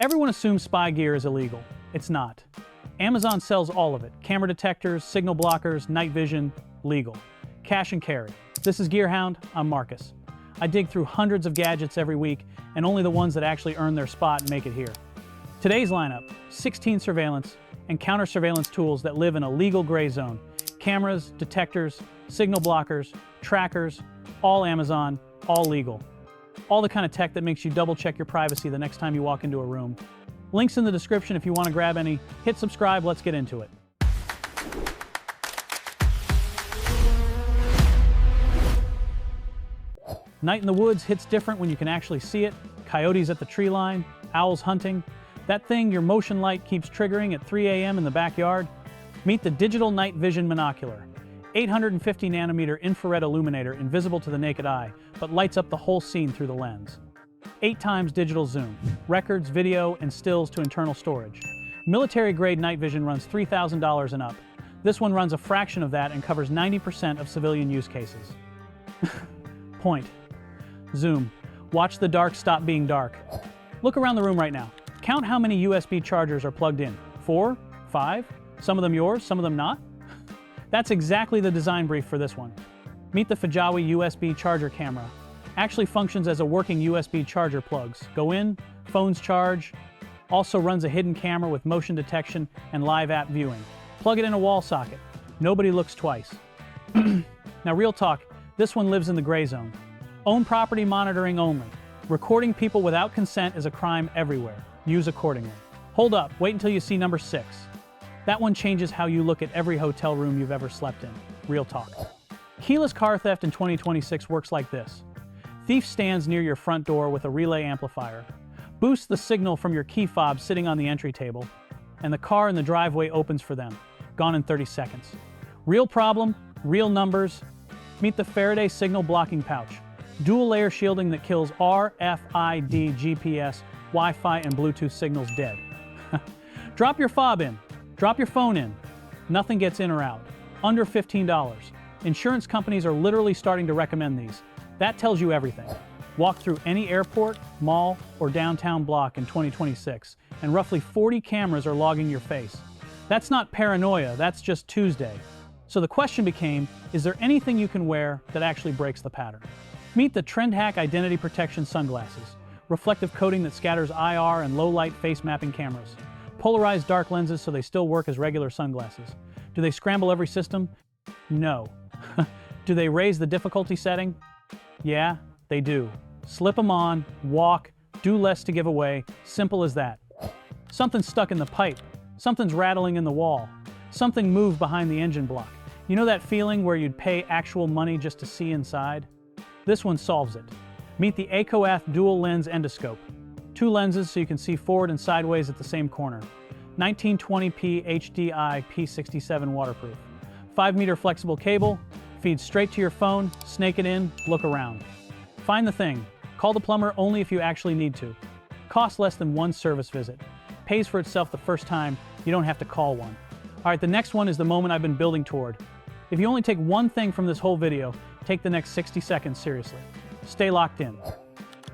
Everyone assumes spy gear is illegal. It's not. Amazon sells all of it. Camera detectors, signal blockers, night vision, legal. Cash and carry. This is Gearhound, I'm Marcus. I dig through hundreds of gadgets every week, and only the ones that actually earn their spot make it here. Today's lineup, 16 surveillance and counter-surveillance tools that live in a legal gray zone. Cameras, detectors, signal blockers, trackers, all Amazon, all legal. All the kind of tech that makes you double-check your privacy the next time you walk into a room. Links in the description if you want to grab any. Hit subscribe, let's get into it. Night in the woods hits different when you can actually see it. Coyotes at the tree line, owls hunting. That thing your motion light keeps triggering at 3 a.m. in the backyard. Meet the digital night vision Monocular. 850 nanometer infrared illuminator invisible to the naked eye, but lights up the whole scene through the lens. 8 times digital zoom, records, video, and stills to internal storage. Military-grade night vision runs $3,000 and up. This one runs a fraction of that and covers 90% of civilian use cases. Point. Zoom. Watch the dark stop being dark. Look around the room right now. Count how many USB chargers are plugged in. 4? 5? Some of them yours, some of them not? That's exactly the design brief for this one. Meet the fijawee USB charger camera. Actually functions as a working USB charger plugs. Go in, phones charge. Also runs a hidden camera with motion detection and live app viewing. Plug it in a wall socket. Nobody looks twice. Now real talk, this one lives in the gray zone. Own property monitoring only. Recording people without consent is a crime everywhere. Use accordingly. Hold up, wait until you see number 6. That one changes how you look at every hotel room you've ever slept in. Real talk. Keyless car theft in 2026 works like this. Thief stands near your front door with a relay amplifier, boosts the signal from your key fob sitting on the entry table, and the car in the driveway opens for them. Gone in 30 seconds. Real problem, real numbers. Meet the Faraday signal blocking pouch. Dual layer shielding that kills RFID, GPS, Wi-Fi, and Bluetooth signals dead. Drop your fob in. Drop your phone in. Nothing gets in or out. Under $15. Insurance companies are literally starting to recommend these. That tells you everything. Walk through any airport, mall, or downtown block in 2026, and roughly 40 cameras are logging your face. That's not paranoia, that's just Tuesday. So the question became, is there anything you can wear that actually breaks the pattern? Meet the TRENDHAK Identity Protection Sunglasses. Reflective coating that scatters IR and low-light face mapping cameras. Polarized dark lenses so they still work as regular sunglasses. Do they scramble every system? No. Do they raise the difficulty setting? Yeah, they do. Slip them on, walk, do less to give away, simple as that. Something's stuck in the pipe, something's rattling in the wall, something moved behind the engine block. You know that feeling where you'd pay actual money just to see inside? This one solves it. Meet the Acoath dual lens endoscope. 2 lenses so you can see forward and sideways at the same corner. 1920p HDI P67 waterproof. 5-meter flexible cable, feeds straight to your phone, snake it in, look around. Find the thing. Call the plumber only if you actually need to. Costs less than 1 service visit. Pays for itself the first time, you don't have to call one. Alright, the next one is the moment I've been building toward. If you only take one thing from this whole video, take the next 60 seconds seriously. Stay locked in.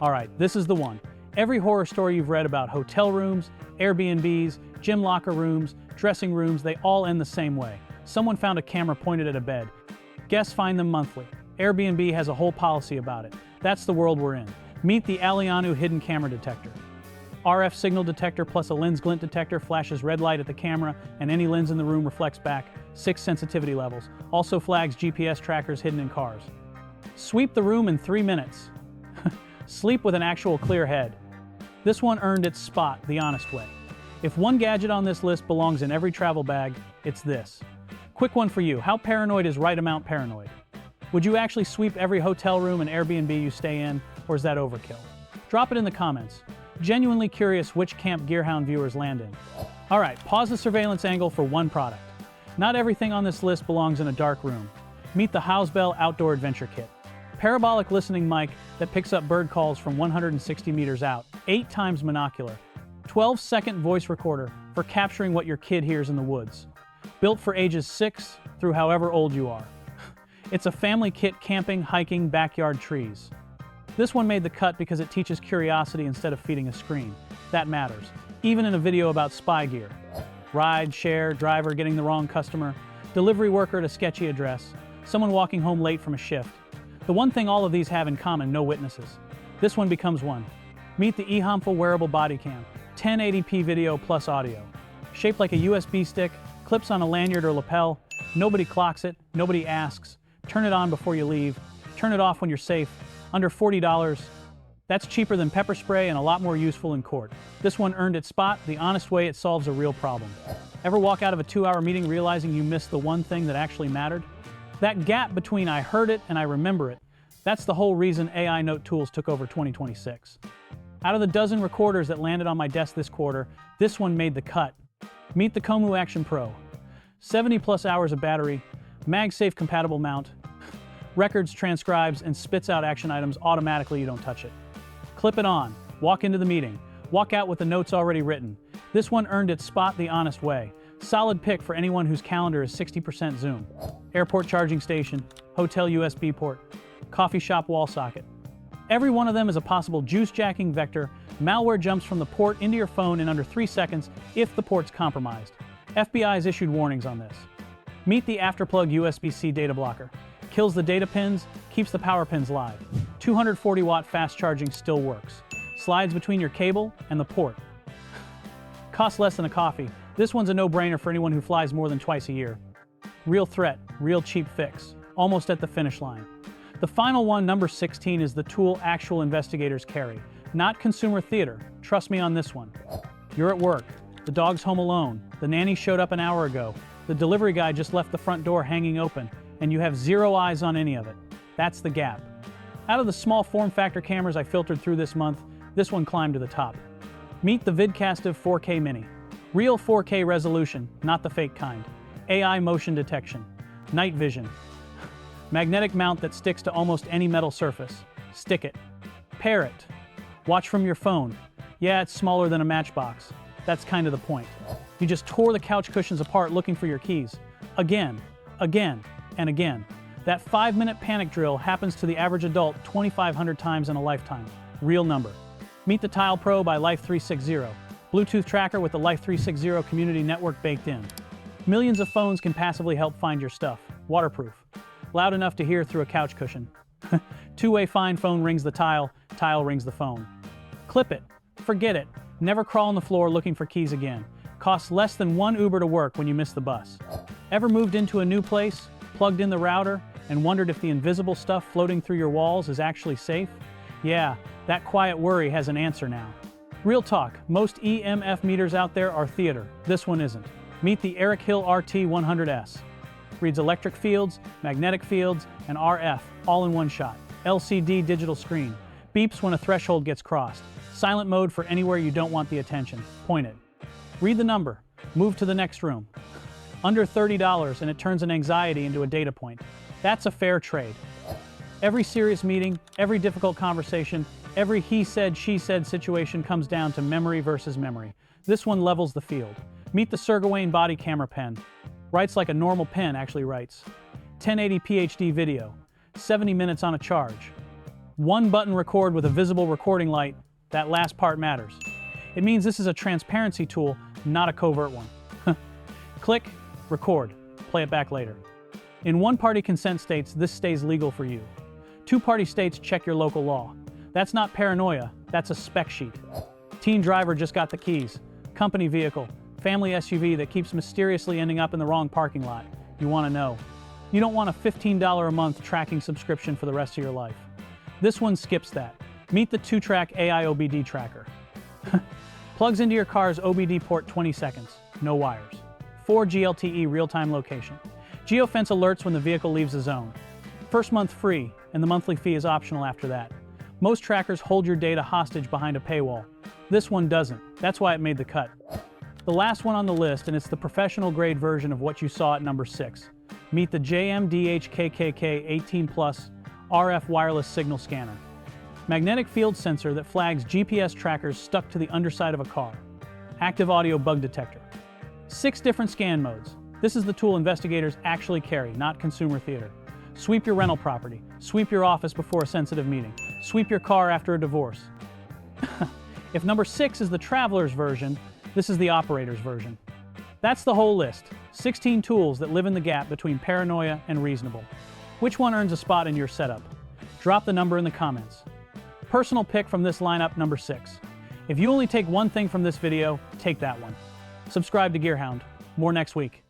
Alright, this is the one. Every horror story you've read about hotel rooms, Airbnbs, gym locker rooms, dressing rooms, they all end the same way. Someone found a camera pointed at a bed. Guests find them monthly. Airbnb has a whole policy about it. That's the world we're in. Meet the Aleanu Hidden Camera Detector. RF signal detector plus a lens glint detector flashes red light at the camera and any lens in the room reflects back. 6 sensitivity levels. Also flags GPS trackers hidden in cars. Sweep the room in 3 minutes. Sleep with an actual clear head. This one earned its spot the honest way. If one gadget on this list belongs in every travel bag, it's this. Quick one for you. How paranoid is right amount paranoid? Would you actually sweep every hotel room and Airbnb you stay in, or is that overkill? Drop it in the comments. Genuinely curious which camp Gearhound viewers land in. Alright, pause the surveillance angle for one product. Not everything on this list belongs in a dark room. Meet the HAUSBELL Outdoor Adventure Kit. Parabolic listening mic that picks up bird calls from 160 meters out. 8 times monocular. 12-second voice recorder for capturing what your kid hears in the woods. Built for ages 6 through however old you are. It's a family kit camping, hiking, backyard trees. This one made the cut because it teaches curiosity instead of feeding a screen. That matters, even in a video about spy gear. Ride, share, driver getting the wrong customer, delivery worker at a sketchy address, someone walking home late from a shift. The one thing all of these have in common, no witnesses. This one becomes one. Meet the Ehomful Wearable Body Cam, 1080p video plus audio. Shaped like a USB stick, clips on a lanyard or lapel, nobody clocks it, nobody asks. Turn it on before you leave, turn it off when you're safe, under $40. That's cheaper than pepper spray and a lot more useful in court. This one earned its spot the honest way it solves a real problem. Ever walk out of a 2-hour meeting realizing you missed the one thing that actually mattered? That gap between I heard it and I remember it, that's the whole reason AI Note tools took over 2026. Out of the dozen recorders that landed on my desk this quarter, this one made the cut. Meet the Comu Action Pro. 70 plus hours of battery, MagSafe compatible mount, records, transcribes, and spits out action items automatically, you don't touch it. Clip it on, walk into the meeting, walk out with the notes already written. This one earned its spot the honest way. Solid pick for anyone whose calendar is 60% zoom. Airport charging station, hotel USB port, coffee shop wall socket. Every one of them is a possible juice jacking vector. Malware jumps from the port into your phone in under 3 seconds if the port's compromised. FBI has issued warnings on this. Meet the Afterplug USB-C data blocker. Kills the data pins, keeps the power pins live. 240 watt fast charging still works. Slides between your cable and the port. Costs less than a coffee. This one's a no-brainer for anyone who flies more than twice a year. Real threat, real cheap fix. Almost at the finish line. The final one, number 16, is the tool actual investigators carry. Not consumer theater. Trust me on this one. You're at work. The dog's home alone. The nanny showed up an hour ago. The delivery guy just left the front door hanging open, and you have zero eyes on any of it. That's the gap. Out of the small form factor cameras I filtered through this month, this one climbed to the top. Meet the VIDCASTIVE 4K Mini. Real 4K resolution, not the fake kind. AI motion detection. Night vision. Magnetic mount that sticks to almost any metal surface. Stick it. Pair it. Watch from your phone. Yeah, it's smaller than a matchbox. That's kind of the point. You just tore the couch cushions apart looking for your keys. Again, again, and again. That 5-minute panic drill happens to the average adult 2,500 times in a lifetime. Real number. Meet the Tile Pro by Life360. Bluetooth tracker with the Life360 community network baked in. Millions of phones can passively help find your stuff. Waterproof. Loud enough to hear through a couch cushion. Two-way fine, phone rings the tile, tile rings the phone. Clip it. Forget it. Never crawl on the floor looking for keys again. Costs less than 1 Uber to work when you miss the bus. Ever moved into a new place, plugged in the router, and wondered if the invisible stuff floating through your walls is actually safe? Yeah, that quiet worry has an answer now. Real talk, most EMF meters out there are theater. This one isn't. Meet the ERICKHILL RT100S. Reads electric fields, magnetic fields, and RF, all in one shot. LCD digital screen. Beeps when a threshold gets crossed. Silent mode for anywhere you don't want the attention. Point it. Read the number. Move to the next room. Under $30 and it turns an anxiety into a data point. That's a fair trade. Every serious meeting, every difficult conversation, every he said, she said situation comes down to memory versus memory. This one levels the field. Meet the SIRGAWAIN body camera pen. Writes like a normal pen actually writes. 1080p HD video. 70 minutes on a charge. One button record with a visible recording light. That last part matters. It means this is a transparency tool, not a covert one. Click, record, play it back later. In one-party consent states, this stays legal for you. Two-party states, check your local law. That's not paranoia, that's a spec sheet. Teen driver just got the keys. Company vehicle. Family SUV that keeps mysteriously ending up in the wrong parking lot. You want to know. You don't want a $15 a month tracking subscription for the rest of your life. This one skips that. Meet the TuTrackAI OBD Tracker. Plugs into your car's OBD port 20 seconds. No wires. 4G LTE real-time location. Geofence alerts when the vehicle leaves the zone. First month free, and the monthly fee is optional after that. Most trackers hold your data hostage behind a paywall. This one doesn't. That's why it made the cut. The last one on the list, and it's the professional-grade version of what you saw at number 6. Meet the JMDHKK 18 Plus RF wireless signal scanner. Magnetic field sensor that flags GPS trackers stuck to the underside of a car. Active audio bug detector. 6 different scan modes. This is the tool investigators actually carry, not consumer theater. Sweep your rental property. Sweep your office before a sensitive meeting. Sweep your car after a divorce. If number 6 is the traveler's version, this is the operator's version. That's the whole list. 16 tools that live in the gap between paranoia and reasonable. Which one earns a spot in your setup? Drop the number in the comments. Personal pick from this lineup, number 6. If you only take one thing from this video, take that one. Subscribe to Gearhound. More next week.